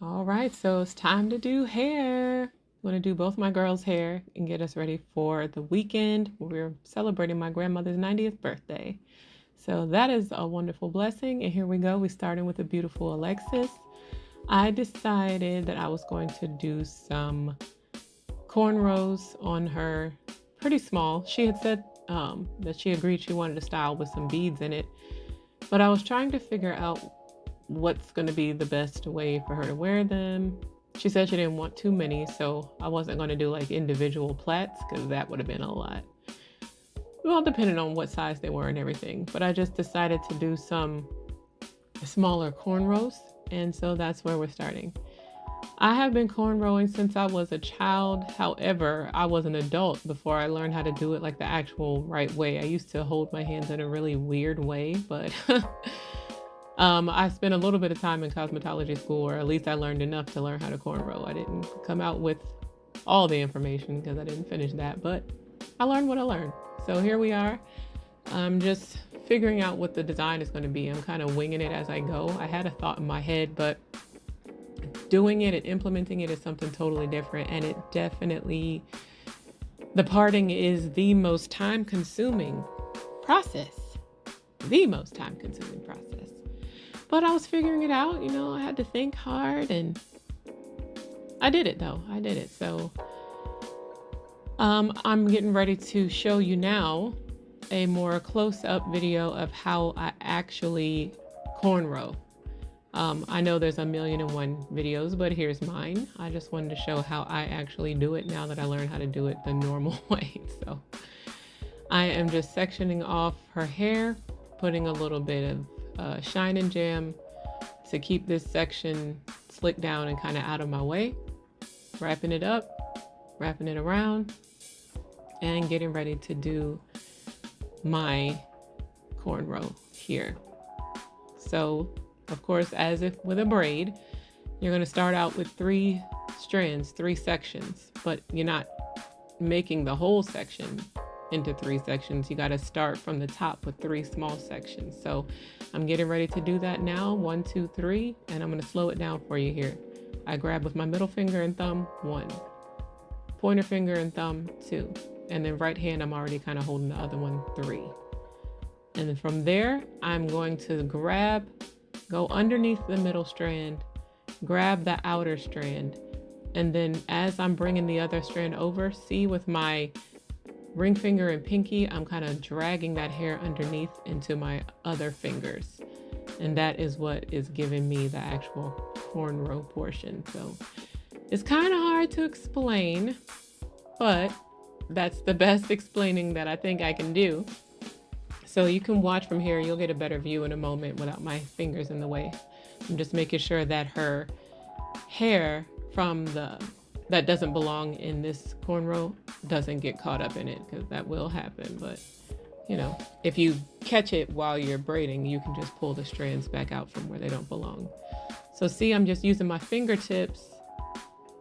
All right, so it's time to do hair. I'm going to do both my girls' hair and get us ready for the weekend. We're celebrating my grandmother's 90th birthday. So that is a wonderful blessing. And here we go. We're starting with a beautiful Alexis. I decided that I was going to do some cornrows on her, pretty small. She had said that she agreed she wanted a style with some beads in it. But I was trying to figure out what's going to be the best way for her to wear them. She said she didn't want too many, so I wasn't going to do like individual plaits because that would have been a lot. Well, depending on what size they were and everything. But I just decided to do some smaller cornrows, and so that's where we're starting. I have been cornrowing since I was a child. However, I was an adult before I learned how to do it like the actual right way. I used to hold my hands in a really weird way, but I spent a little bit of time in cosmetology school, or at least I learned enough to learn how to cornrow. I didn't come out with all the information because I didn't finish that, but I learned what I learned. So here we are. I'm just figuring out what the design is going to be. I'm kind of winging it as I go. I had a thought in my head, but doing it and implementing it is something totally different. And it definitely, the parting is the most time consuming process. The most time consuming process. But I was figuring it out, I had to think hard and I did it though. I did it. So I'm getting ready to show you now a more close-up video of how I actually cornrow. I know there's 1,000,001 videos, but here's mine. I just wanted to show how I actually do it now that I learned how to do it the normal way. So I am just sectioning off her hair, putting a little bit of Shine and Jam to keep this section slicked down and kind of out of my way, wrapping it up, wrapping it around, and getting ready to do my cornrow here. So of course, as if with a braid, you're going to start out with 3 strands, 3 sections, but you're not making the whole section into 3 sections. You got to start from the top with 3 small sections. So I'm getting ready to do that now. 1, 2, 3, and I'm going to slow it down for you here. I grab with my middle finger and thumb, 1, pointer finger and thumb, 2, and then right hand, I'm already kind of holding the other one, 3. And then from there, I'm going to go underneath the middle strand, grab the outer strand, and then as I'm bringing the other strand over, see with my ring finger and pinky, I'm kind of dragging that hair underneath into my other fingers. And that is what is giving me the actual cornrow portion. So it's kind of hard to explain, but that's the best explaining that I think I can do. So you can watch from here. You'll get a better view in a moment without my fingers in the way. I'm just making sure that her hair that doesn't belong in this cornrow doesn't get caught up in it, because that will happen. But if you catch it while you're braiding, you can just pull the strands back out from where they don't belong. So see, I'm just using my fingertips,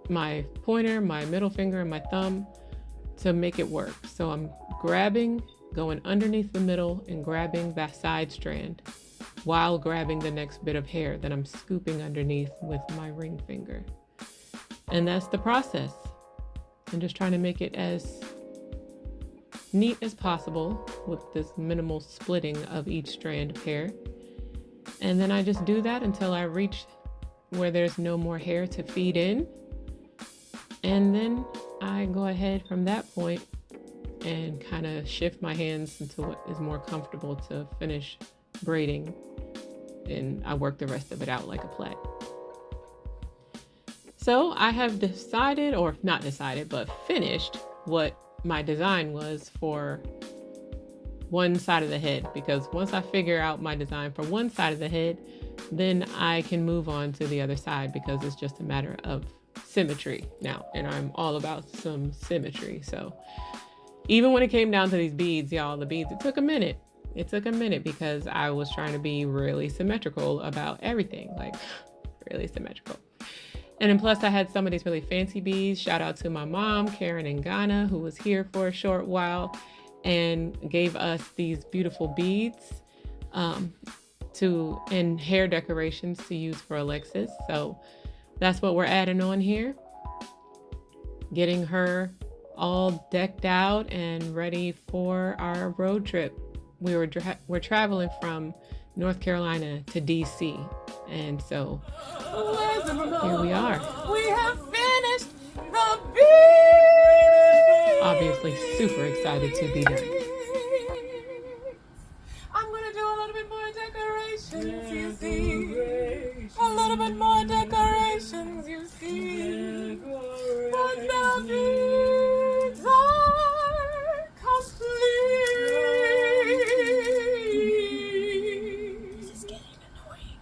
my pointer, my middle finger, and my thumb to make it work. So I'm going underneath the middle and grabbing that side strand while grabbing the next bit of hair that I'm scooping underneath with my ring finger. And that's the process. I'm just trying to make it as neat as possible with this minimal splitting of each strand of hair. And then I just do that until I reach where there's no more hair to feed in. And then I go ahead from that point and kind of shift my hands into what is more comfortable to finish braiding. And I work the rest of it out like a plait. So I have decided, or not decided, but finished what my design was for one side of the head. Because once I figure out my design for one side of the head, then I can move on to the other side, because it's just a matter of symmetry now. And I'm all about some symmetry. So even when it came down to these beads, y'all, the beads, it took a minute. It took a minute because I was trying to be really symmetrical about everything, like really symmetrical. And then plus I had some of these really fancy beads. Shout out to my mom, Karen in Ghana, who was here for a short while and gave us these beautiful beads and hair decorations to use for Alexis. So that's what we're adding on here. Getting her all decked out and ready for our road trip. We're traveling from North Carolina to DC, and so here we are. We have finished the beat. Obviously super excited to be done. I'm gonna do a little bit more decorations, you see. A little bit more decorations, you see. But the beads are complete. This is getting annoying.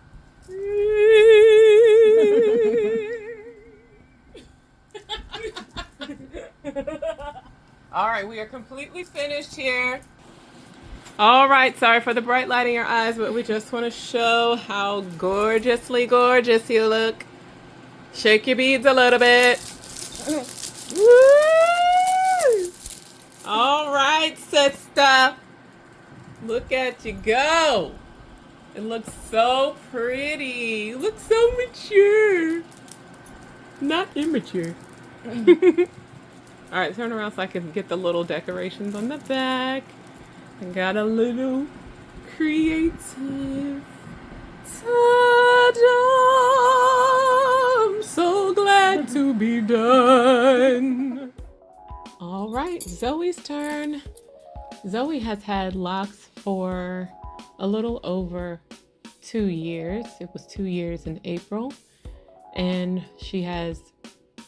All right, we are completely finished here. All right, sorry for the bright light in your eyes, but we just want to show how gorgeously gorgeous you look. Shake your beads a little bit. Woo! All right, sister. Look at you go. It looks so pretty. You look so mature. Not immature. All right, turn around so I can get the little decorations on the back. I got a little creative. Ta-da! I'm so glad to be done. All right, Zoe's turn. Zoe has had locks for a little over 2 years. It was 2 years in April. And she has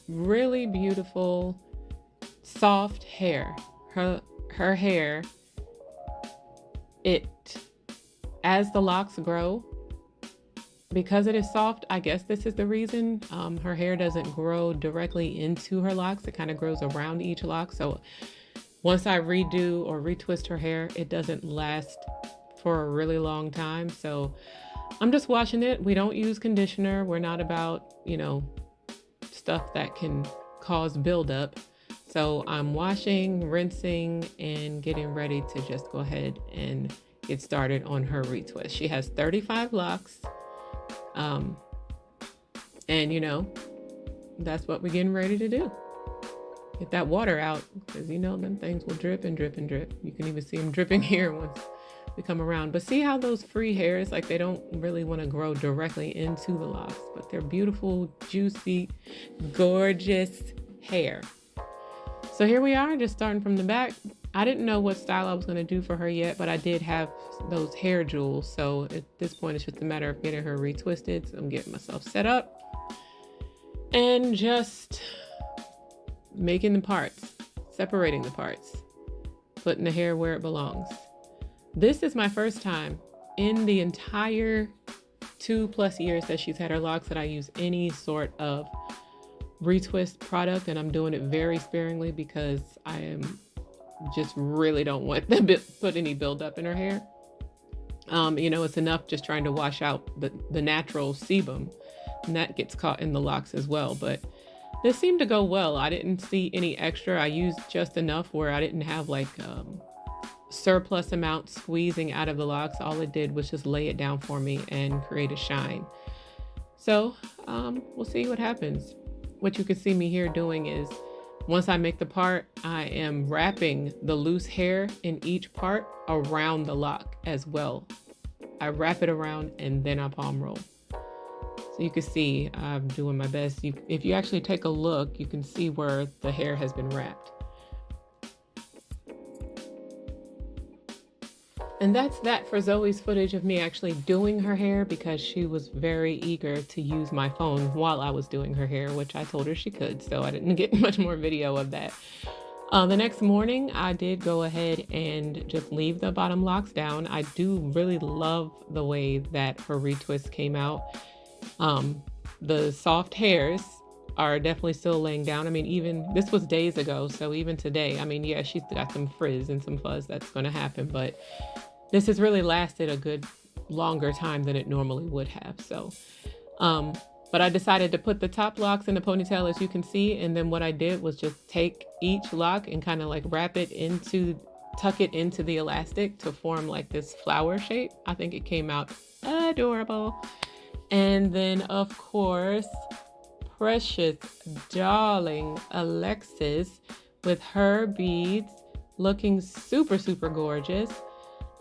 really beautiful, soft hair. Her hair, as the locks grow, because it is soft, I guess this is the reason, her hair doesn't grow directly into her locks. It kind of grows around each lock. So once I redo or retwist her hair, it doesn't last for a really long time. So I'm just washing it. We don't use conditioner. We're not about, stuff that can cause buildup. So I'm washing, rinsing, and getting ready to just go ahead and get started on her retwist. She has 35 locks. And that's what we're getting ready to do. Get that water out, because them things will drip and drip and drip. You can even see them dripping here once we come around. But see how those free hairs, they don't really want to grow directly into the locks, but they're beautiful, juicy, gorgeous hair. So here we are, just starting from the back. I didn't know what style I was going to do for her yet, but I did have those hair jewels. So at this point, it's just a matter of getting her retwisted. So I'm getting myself set up and just making the parts, separating the parts, putting the hair where it belongs. This is my first time in the entire 2+ years that she's had her locks that I use any sort of retwist product, and I'm doing it very sparingly because I just really don't want to put any buildup in her hair. It's enough just trying to wash out the natural sebum, and that gets caught in the locks as well. But this seemed to go well. I didn't see any extra. I used just enough where I didn't have surplus amount squeezing out of the locks. All it did was just lay it down for me and create a shine. So we'll see what happens. What you can see me here doing is, once I make the part, I am wrapping the loose hair in each part around the lock as well. I wrap it around and then I palm roll. So you can see I'm doing my best. If you actually take a look, you can see where the hair has been wrapped. And that's that for Zoe's footage of me actually doing her hair, because she was very eager to use my phone while I was doing her hair, which I told her she could. So I didn't get much more video of that. The next morning, I did go ahead and just leave the bottom locks down. I do really love the way that her retwist came out. The soft hairs are definitely still laying down. I mean, even this was days ago, so even today, yeah, she's got some frizz and some fuzz that's going to happen, but this has really lasted a good longer time than it normally would have. So, but I decided to put the top locks in the ponytail, as you can see, and then what I did was just take each lock and kind of tuck it into the elastic to form this flower shape. I think it came out adorable. And then, of course, precious darling Alexis with her beads, looking super, super gorgeous.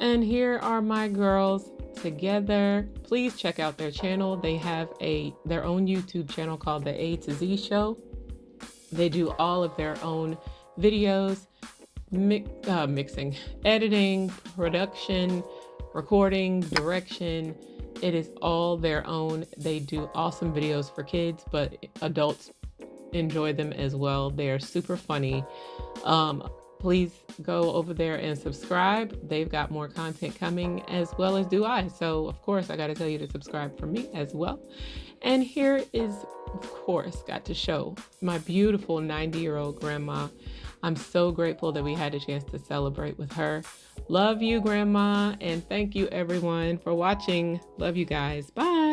And here are my girls together. Please check out their channel. They have their own YouTube channel called The A to Z Show. They do all of their own videos, mixing, editing, production, recording, direction. It is all their own. They do awesome videos for kids, but adults enjoy them as well. They are super funny. Please go over there and subscribe. They've got more content coming, as well as do I. So of course I got to tell you to subscribe for me as well. And here is, of course, got to show my beautiful 90-year-old grandma. I'm so grateful that we had a chance to celebrate with her. Love you, Grandma, and thank you everyone for watching. Love you guys. Bye.